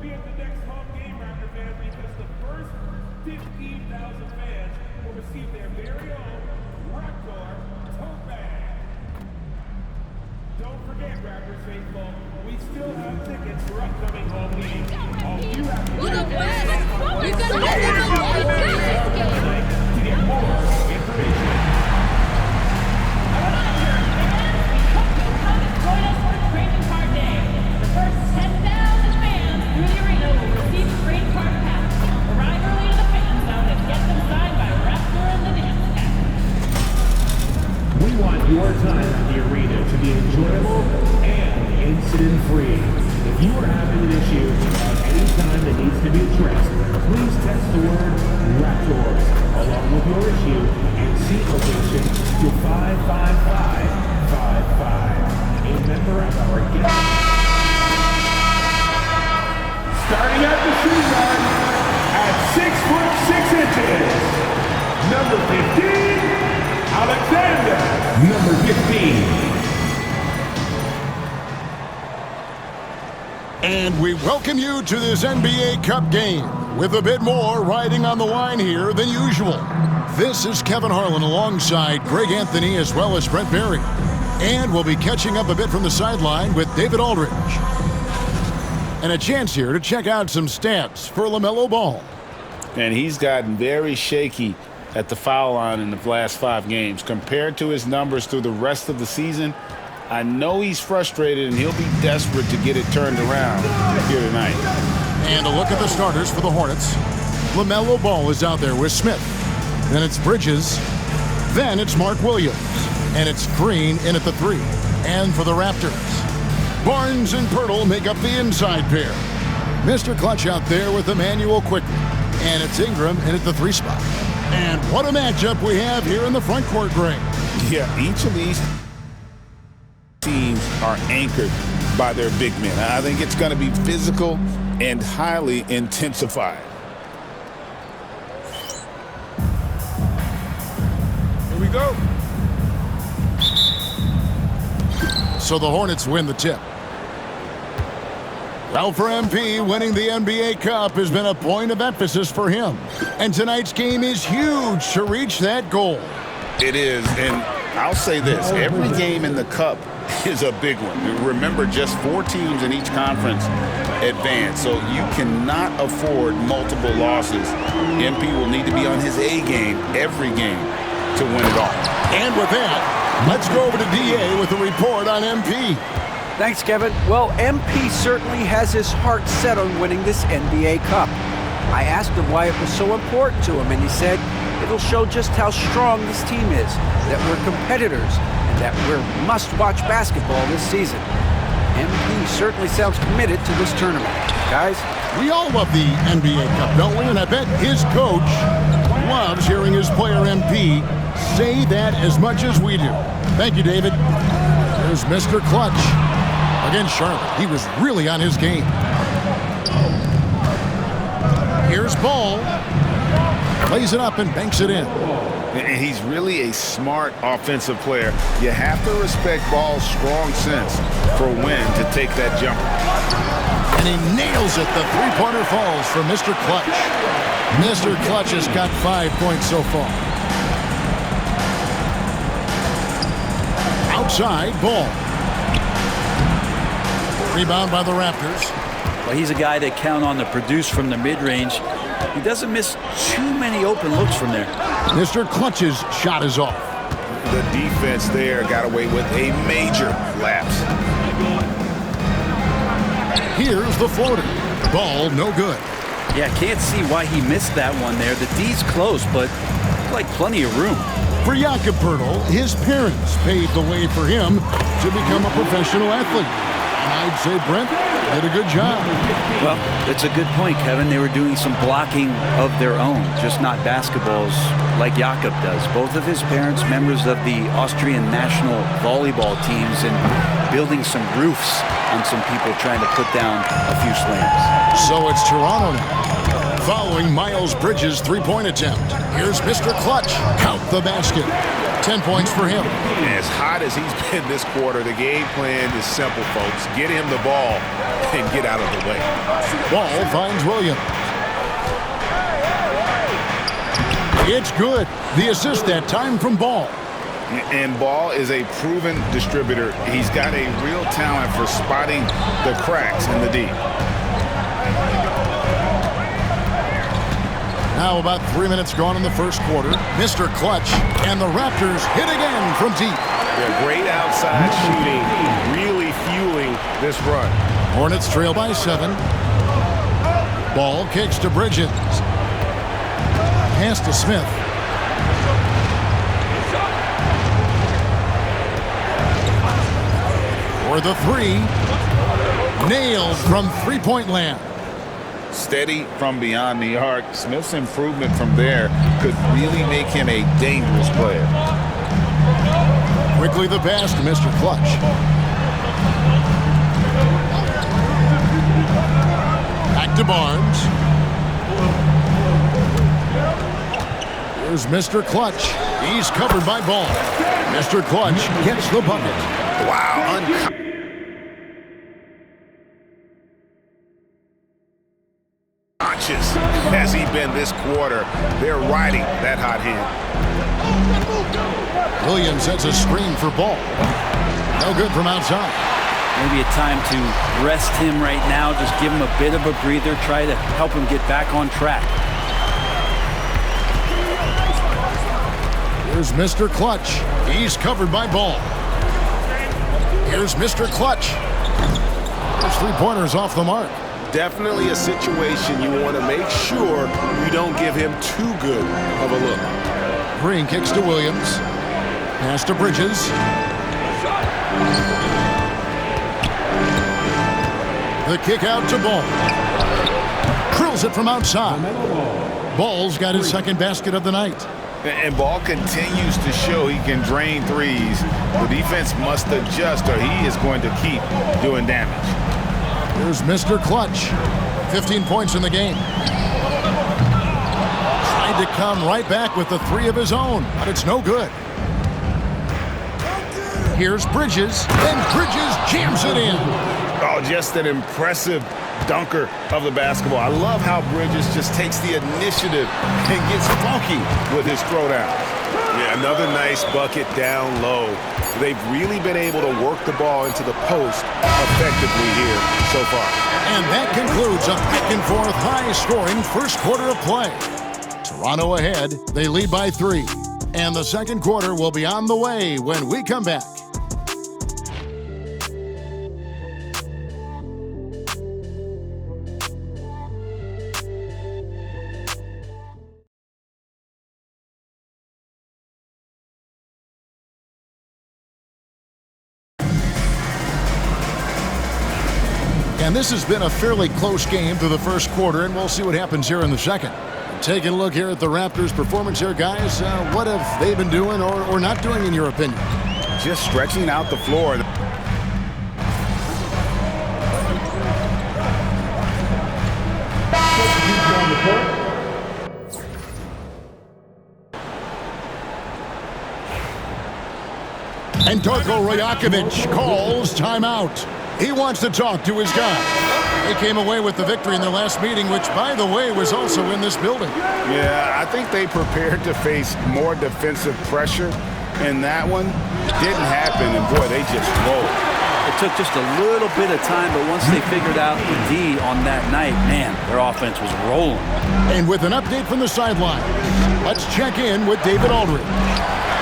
be at the next home game, Raptor fans, because the first 15,000 fans will receive their very own Raptor tote bag. Don't forget, Raptors faithful, we still have tickets for upcoming home games. All you have to do is to get more information. Join us for Trading Card Day. The first 10,000 fans through the arena will receive a trading card pass. Arrive early to the fan zone and get them signed by Raptor and the Dance Attack. We want your time at the arena to be enjoyable and incident-free. If you are having an issue at any time that needs to be addressed, please text the word Raptors along with your issue and seat location to 55555. A member of our guest. Starting at the shoe guard at 6'6" number 15, Alexander. Number 15. And we welcome you to this NBA Cup game with a bit more riding on the line here than usual. This is Kevin Harlan alongside Greg Anthony as well as Brent Berry. And we'll be catching up a bit from the sideline with David Aldridge. And a chance here to check out some stats for Lamello Ball. And he's gotten very shaky at the foul line in the last 5 games. Compared to his numbers through the rest of the season, I know he's frustrated and he'll be desperate to get it turned around here tonight. And a look at the starters for the Hornets. Lamello Ball is out there with Smith. Then it's Bridges. Then it's Mark Williams. And it's Green in at the 3. And for the Raptors, Barnes and Pirtle make up the inside pair. Mr. Clutch out there with Emmanuel quickly. And it's Ingram in at the 3 spot. And what a matchup we have here in the front court, Greg. Yeah, each of these teams are anchored by their big men. I think it's going to be physical and highly intensified. Here we go. So the Hornets win the tip. Well, for MP, winning the NBA Cup has been a point of emphasis for him. And tonight's game is huge to reach that goal. It is, and I'll say this, every game in the Cup is a big one. Remember, just 4 teams in each conference advance, so you cannot afford multiple losses. MP will need to be on his A game every game to win it all. And with that, let's go over to DA with a report on MP. Thanks, Kevin. Well, MP certainly has his heart set on winning this NBA Cup. I asked him why it was so important to him, and he said it'll show just how strong this team is, that we're competitors, and that we're must-watch basketball this season. MP certainly sounds committed to this tournament. Guys? We all love the NBA Cup, don't we? And I bet his coach loves hearing his player MP say that as much as we do. Thank you, David. There's Mr. Clutch. Against Charlotte, he was really on his game. Here's Ball. Plays it up and banks it in. And he's really a smart offensive player. You have to respect Ball's strong sense for when to take that jumper. And he nails it. The three-pointer falls for Mr. Clutch. Mr. Clutch has got 5 points so far. Outside, Ball. Rebound by the Raptors. Well, he's a guy that count on to produce from the mid-range. He doesn't miss too many open looks from there. Mr. Clutch's shot is off. The defense there got away with a major lapse. Here's the floater. Ball no good. Yeah, can't see why he missed that one there. The D's close, but like plenty of room. For Jakob Poeltl, his parents paved the way for him to become a professional athlete. I'd say Brent did a good job. Well, that's a good point, Kevin. They were doing some blocking of their own, just not basketballs like Jakob does. Both of his parents, members of the Austrian national volleyball teams, and building some roofs on some people trying to put down a few slams. So it's Toronto now. following Miles Bridges' three-point attempt. Here's Mr. Clutch. Count the basket. 10 points for him. As hot as he's been this quarter, the game plan is simple, folks. Get him the ball and get out of the way. Ball finds Williams. It's good. The assist that time from Ball. And Ball is a proven distributor. He's got a real talent for spotting the cracks in the D. Now about 3 minutes gone in the first quarter. Mr. Clutch, and the Raptors hit again from deep. They're great outside shooting, really fueling this run. Hornets trail by 7. Ball kicks to Bridges. Pass to Smith. For the three. Nailed from three-point land. Steady from beyond the arc. Smith's improvement from there could really make him a dangerous player. Quickly the pass to Mr. Clutch. Back to Barnes. Here's Mr. Clutch. He's covered by Ball. Mr. Clutch gets the bucket. Wow, Conscious has he been this quarter. They're riding that hot hand. Williams sets a screen for Ball. No good from outside. Maybe a time to rest him right now. Just give him a bit of a breather. Try to help him get back on track. Here's Mr. Clutch. He's covered by Ball. Here's Mr. Clutch. His three-pointer's off the mark. Definitely a situation you want to make sure you don't give him too good of a look. Green kicks to Williams. Pass to Bridges. The kick out to Ball. Drills it from outside. Ball's got his second basket of the night. And Ball continues to show he can drain threes. The defense must adjust or he is going to keep doing damage. Here's Mr. Clutch. 15 points in the game. Tried to come right back with the three of his own, but it's no good. Here's Bridges, and Bridges jams it in. Oh, just an impressive dunker of the basketball. I love how Bridges just takes the initiative and gets funky with his throwdown. Yeah, another nice bucket down low. They've really been able to work the ball into the post effectively here so far. And that concludes a back-and-forth, high-scoring first quarter of play. Toronto ahead. They lead by 3. And the second quarter will be on the way when we come back. And this has been a fairly close game through the first quarter, and we'll see what happens here in the second. Taking a look here at the Raptors' performance here, guys. What have they been doing or not doing, in your opinion? Just stretching out the floor. And Darko Rajakovic calls timeout. He wants to talk to his guy. They came away with the victory in their last meeting, which, by the way, was also in this building. Yeah, I think they prepared to face more defensive pressure, and that one didn't happen, and boy, they just rolled. It took just a little bit of time, but once they figured out the D on that night, man, their offense was rolling. And with an update from the sideline, let's check in with David Aldridge.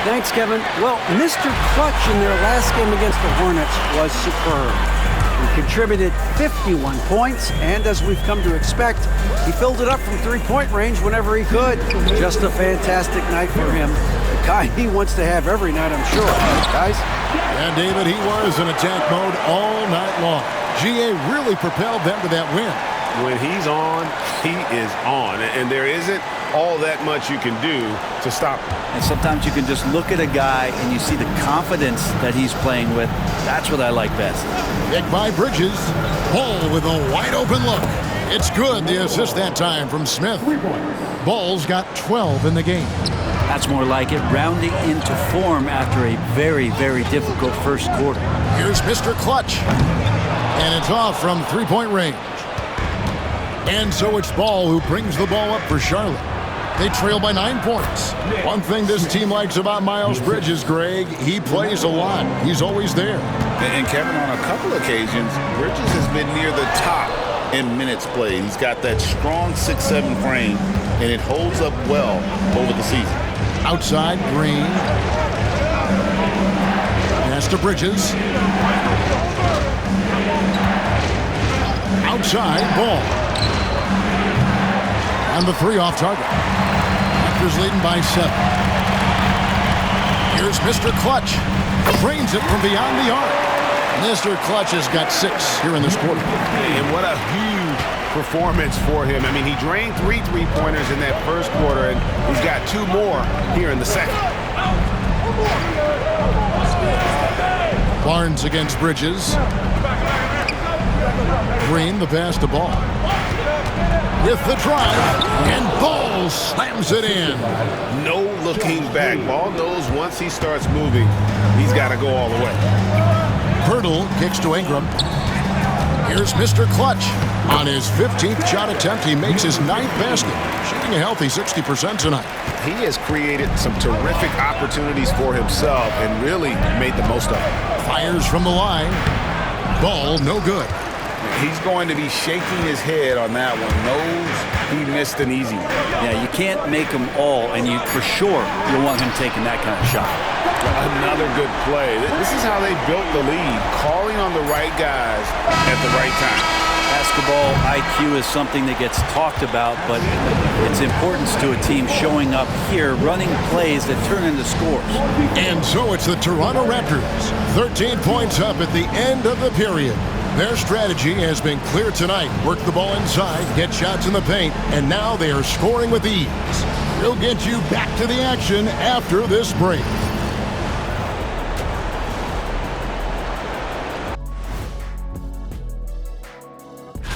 Thanks, Kevin. Well, Mr. Clutch in their last game against the Hornets was superb. He contributed 51 points, and as we've come to expect, he filled it up from three-point range whenever he could. Just a fantastic night for him. The kind he wants to have every night, I'm sure. Guys? And David, he was in attack mode all night long. GA really propelled them to that win. When he's on, he is on. And there isn't all that much you can do to stop him. And sometimes you can just look at a guy and you see the confidence that he's playing with. That's what I like best. Hit by Bridges. Ball with a wide open look. It's good, the assist that time from Smith. Ball's got 12 in the game. That's more like it, rounding into form after a very, very difficult first quarter. Here's Mr. Clutch. And it's off from three-point range. And so it's Ball who brings the ball up for Charlotte. They trail by 9 points. One thing this team likes about Miles Bridges, Greg, he plays a lot. He's always there. And Kevin, on a couple occasions, Bridges has been near the top in minutes played. He's got that strong 6'7" frame, and it holds up well over the season. Outside, Green. Pass to Bridges. Outside, Ball. And the three off target. Raptors leading by 7. Here's Mr. Clutch. Drains it from beyond the arc. Mr. Clutch has got 6 here in this quarter. And what a huge performance for him. I mean, he drained 3 3-pointers in that first quarter, and he's got 2 more here in the second. Barnes against Bridges. Green, the pass to Ball. With the drive, and Ball slams it in. No looking back. Ball knows once he starts moving, he's got to go all the way. Pirtle kicks to Ingram. Here's Mr. Clutch. On his 15th shot attempt, he makes his 9th basket, shooting a healthy 60% tonight. He has created some terrific opportunities for himself and really made the most of it. Fires from the line. Ball no good. He's going to be shaking his head on that one. Knows he missed an easy one. Yeah, you can't make them all, and for sure you'll want him taking that kind of shot. Another good play. This is how they built the lead, calling on the right guys at the right time. Basketball IQ is something that gets talked about, but its importance to a team showing up here, running plays that turn into scores. And so it's the Toronto Raptors, 13 points up at the end of the period. Their strategy has been clear tonight. Work the ball inside, get shots in the paint, and now they are scoring with ease. We'll get you back to the action after this break.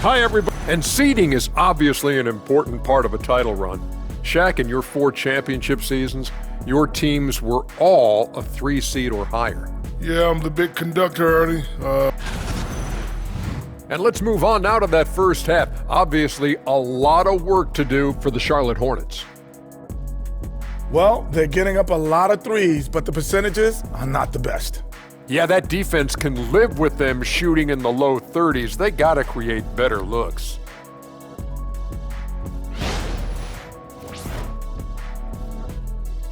Hi, everybody. And seeding is obviously an important part of a title run. Shaq, in your 4 championship seasons, your teams were all a 3 seed or higher. Yeah, I'm the big conductor, Ernie. And let's move on now to that first half. Obviously, a lot of work to do for the Charlotte Hornets. Well, they're getting up a lot of threes, but the percentages are not the best. Yeah, that defense can live with them shooting in the low 30s. They got to create better looks.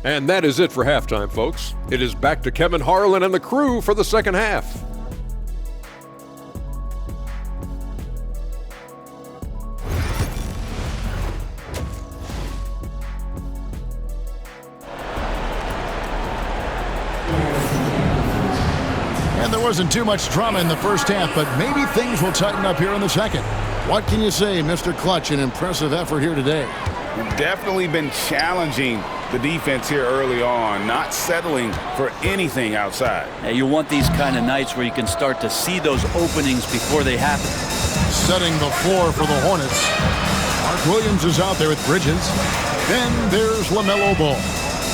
And that is it for halftime, folks. It is back to Kevin Harlan and the crew for the second half. And there wasn't too much drama in the first half, but maybe things will tighten up here in the second. What can you say, Mr. Clutch? An impressive effort here today. Definitely been challenging the defense here early on, not settling for anything outside. Yeah, you want these kind of nights where you can start to see those openings before they happen. Setting the floor for the Hornets. Mark Williams is out there with Bridges. Then there's Lamello Ball.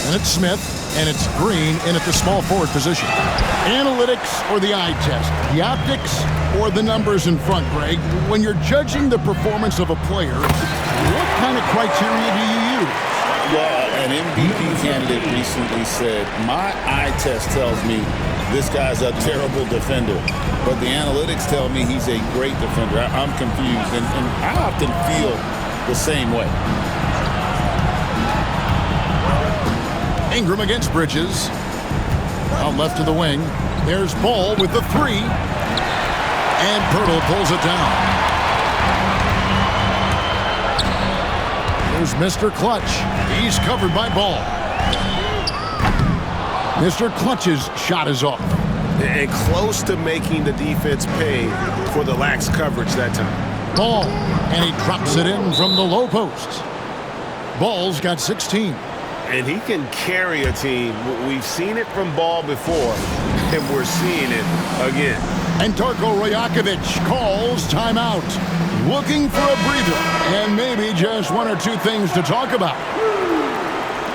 And it's Smith, and it's Green in at the small forward position. Analytics or the eye test? The optics or the numbers in front, Greg? When you're judging the performance of a player, what kind of criteria do you use? Well, an MVP candidate recently said, my eye test tells me this guy's a terrible defender, but the analytics tell me he's a great defender. I'm confused, and I often feel the same way. Ingram against Bridges. Out left to the wing. There's Ball with the 3. And Pirtle pulls it down. There's Mr. Clutch. He's covered by Ball. Mr. Clutch's shot is off. And close to making the defense pay for the lax coverage that time. Ball. And he drops it in from the low post. Ball's got 16. And he can carry a team. We've seen it from Ball before, and we're seeing it again. And Darko Rajakovic calls timeout. looking for a breather and maybe just one or two things to talk about.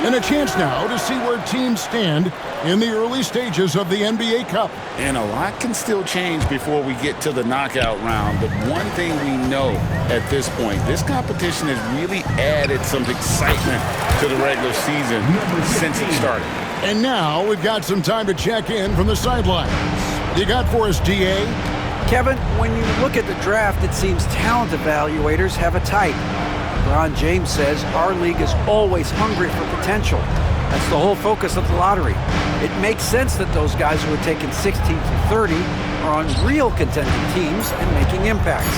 And a chance now to see where teams stand in the early stages of the NBA Cup. And a lot can still change before we get to the knockout round. But one thing we know at this point, this competition has really added some excitement to the regular season since it started. And now we've got some time to check in from the sidelines. You got for us, DA? Kevin, when you look at the draft, it seems talent evaluators have a type. LeBron James says our league is always hungry for potential. That's the whole focus of the lottery. It makes sense that those guys who are taken 16 to 30 are on real contending teams and making impacts.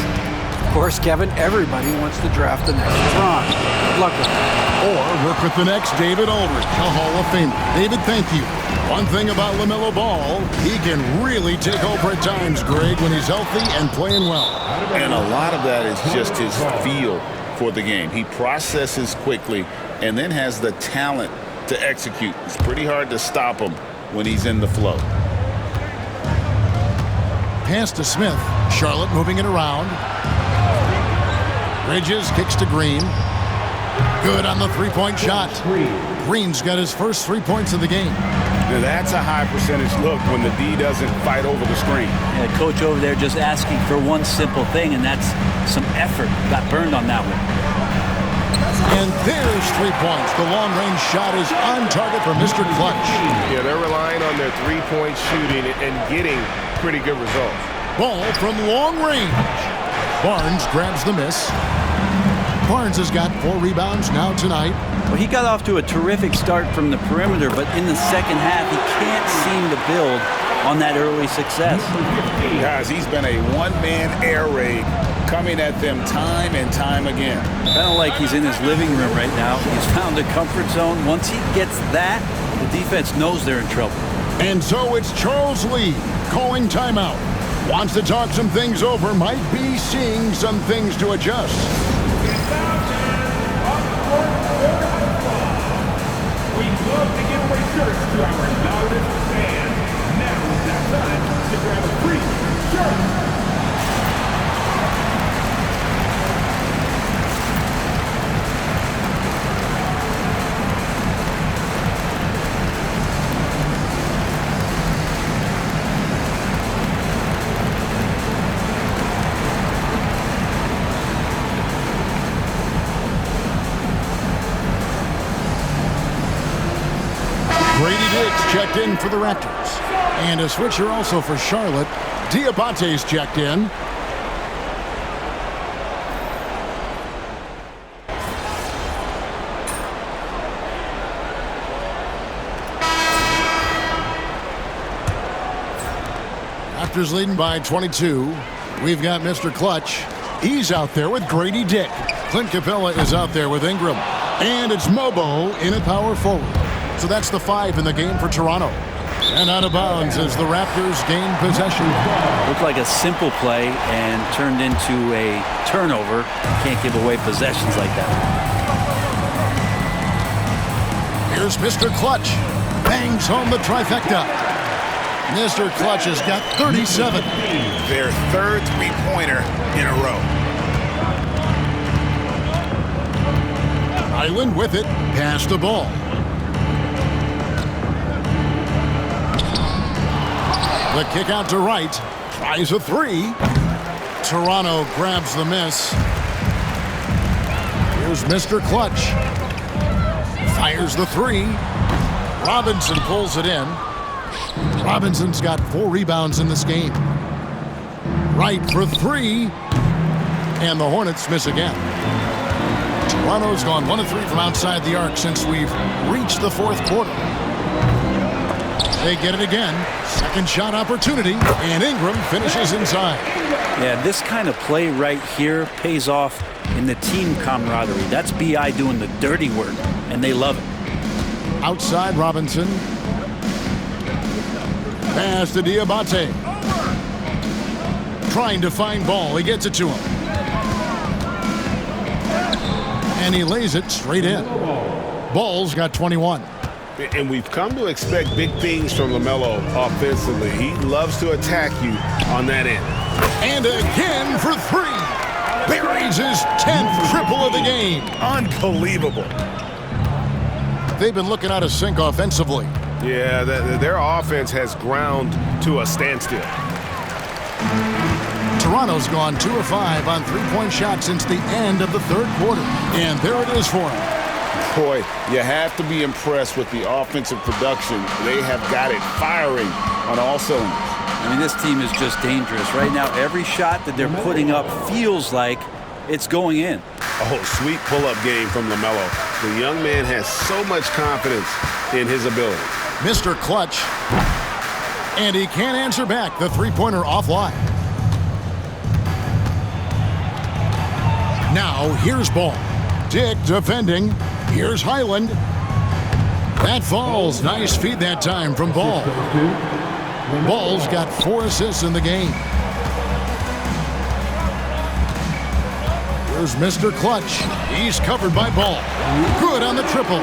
Of course, Kevin, everybody wants to draft the next LeBron. Good luck with that. Or work with the next David Aldridge, a Hall of Famer. David, thank you. One thing about Lamello Ball, he can really take over at times, Greg, when he's healthy and playing well. And a lot of that is just his feel for the game. He processes quickly and then has the talent to execute. It's pretty hard to stop him when he's in the flow. Pass to Smith. Charlotte moving it around. Bridges kicks to Green. Good on the three-point shot. Green's got his first 3 points of the game. Now that's a high percentage look when the D doesn't fight over the screen. Yeah, the coach over there just asking for one simple thing, and that's some effort. Got burned on that one. And there's 3 points. The long-range shot is on target for Mr. Clutch. Yeah, they're relying on their three-point shooting and getting pretty good results. Ball from long range. Barnes grabs the miss. Barnes has got 4 rebounds now tonight. Well, he got off to a terrific start from the perimeter, but in the second half, he can't seem to build on that early success. Guys, he's been a one-man air raid coming at them time and time again. Kind of like he's in his living room right now. He's found a comfort zone. Once he gets that, the defense knows they're in trouble. And so it's Charles Lee calling timeout. Wants to talk some things over, might be seeing some things to adjust. We love to give away shirts to our loudest fans. Now is that time to grab a free shirt. Checked in for the Raptors. And a switcher also for Charlotte. Diabate's checked in. Raptors leading by 22. We've got Mr. Clutch. He's out there with Grady Dick. Clint Capella is out there with Ingram. And it's Mobo in at power forward. So that's the 5 in the game for Toronto. And out of bounds as the Raptors gain possession. Looked like a simple play and turned into a turnover. Can't give away possessions like that. Here's Mr. Clutch. Bangs home the trifecta. Mr. Clutch has got 37. Their third three-pointer in a row. Island with it. Pass the ball. The kick out to Wright. Tries a 3. Toronto grabs the miss. Here's Mr. Clutch. Fires the 3. Robinson pulls it in. Robinson's got 4 rebounds in this game. Wright for 3. And the Hornets miss again. Toronto's gone 1 of 3 from outside the arc since we've reached the 4th quarter. They get it again. Second shot opportunity, and Ingram finishes inside. Yeah, this kind of play right here pays off in the team camaraderie. That's B.I. doing the dirty work, and they love it. Outside Robinson. Pass to Diabate. Trying to find Ball. He gets it to him. And he lays it straight in. Ball's got 21. And we've come to expect big things from Lamello offensively. He loves to attack you on that end. And again for 3. buries his 10th triple of the game. Unbelievable. They've been looking out of sync offensively. Yeah, their offense has ground to a standstill. Toronto's gone 2 of 5 on three-point shots since the end of the third quarter. And there it is for him. Boy, you have to be impressed with the offensive production. They have got it firing on all cylinders. I mean, this team is just dangerous. Right now, every shot that they're putting up feels like it's going in. Oh, sweet pull-up game from Lamello. The young man has so much confidence in his ability. Mr. Clutch. And he can't answer back. The three-pointer offline. Now, here's Ball. Dick defending. Here's Highland. That falls. Nice feed that time from Ball. Ball's got 4 assists in the game. Here's Mr. Clutch. He's covered by Ball. Good on the triple.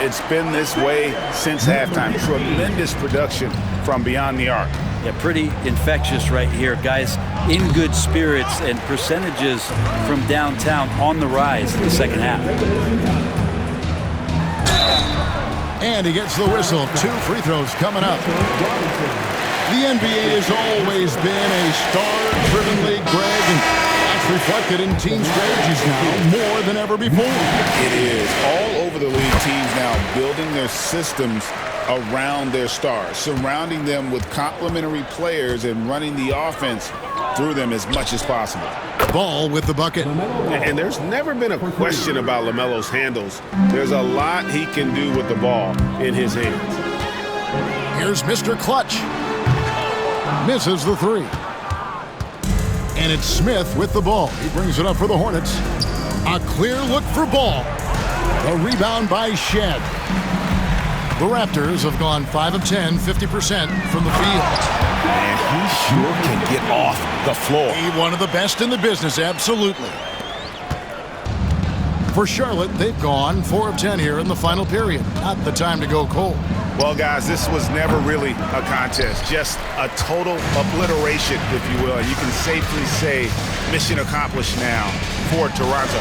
It's been this way since halftime. Tremendous production from beyond the arc. Yeah, pretty infectious right here. Guys in good spirits and percentages from downtown on the rise in the second half. And he gets the whistle. 2 free throws coming up. The NBA has always been a star-driven league, Greg, and that's reflected in team strategies now more than ever before. It is. All over the league, teams now building their systems around their stars, surrounding them with complementary players and running the offense through them as much as possible. Ball with the bucket. And there's never been a question about Lamelo's handles. There's a lot he can do with the ball in his hands. Here's Mr. Clutch. Misses the 3. And it's Smith with the ball. He brings it up for the Hornets. A clear look for Ball. A rebound by Shed. The Raptors have gone 5 of 10, 50% from the field. And he sure can get off the floor. He's one of the best in the business, absolutely. For Charlotte, they've gone 4 of 10 here in the final period. Not the time to go cold. Well, guys, this was never really a contest, just a total obliteration, if you will. You can safely say mission accomplished now for Toronto.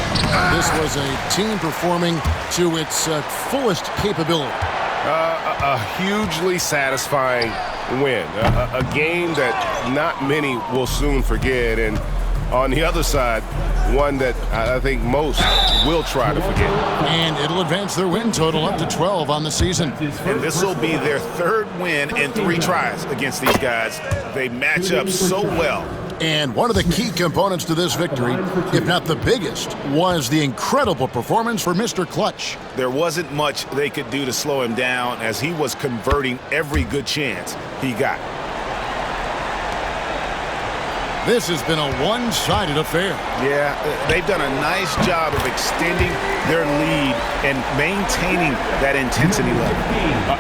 This was a team performing to its fullest capability. A hugely satisfying win, a game that not many will soon forget, and on the other side, one that I think most will try to forget. And it'll advance their win total up to 12 on the season. And this will be their 3rd win in 3 tries against these guys. They match up so well. And one of the key components to this victory, if not the biggest, was the incredible performance for Mr. Clutch. There wasn't much they could do to slow him down as he was converting every good chance he got. This has been a one-sided affair. Yeah, they've done a nice job of extending their lead and maintaining that intensity level.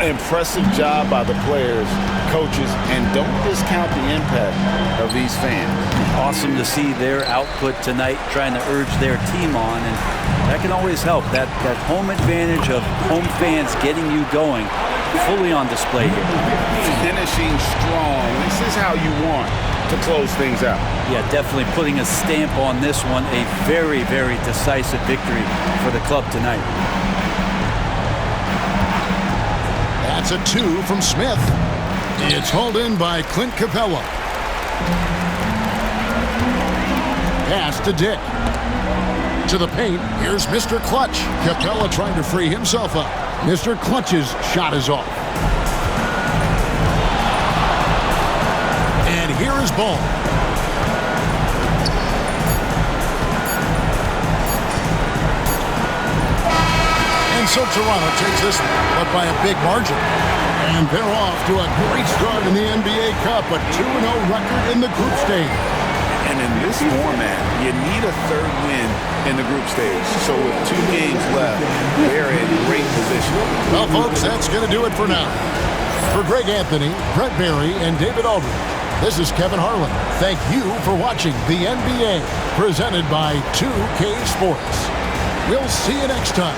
Impressive job by the players, coaches, and don't discount the impact of these fans. Awesome to see their output tonight, trying to urge their team on, and that can always help. That home advantage of home fans getting you going, fully on display here. Finishing strong. This is how you want to close things out. Yeah, definitely putting a stamp on this one. A very, very decisive victory for the club tonight. That's a 2 from Smith. It's hauled in by Clint Capella. Pass to Dick. To the paint, here's Mr. Clutch. Capella trying to free himself up. Mr. Clutch's shot is off. And here is Ball. And so Toronto takes this one, but by a big margin. And they're off to a great start in the NBA Cup, a 2-0 record in the group stage. And in this format, you need a 3rd win in the group stage. So with 2 games left, they're in great position. Well, folks, that's going to do it for now. For Greg Anthony, Brett Berry, and David Aldridge, this is Kevin Harlan. Thank you for watching the NBA, presented by 2K Sports. We'll see you next time.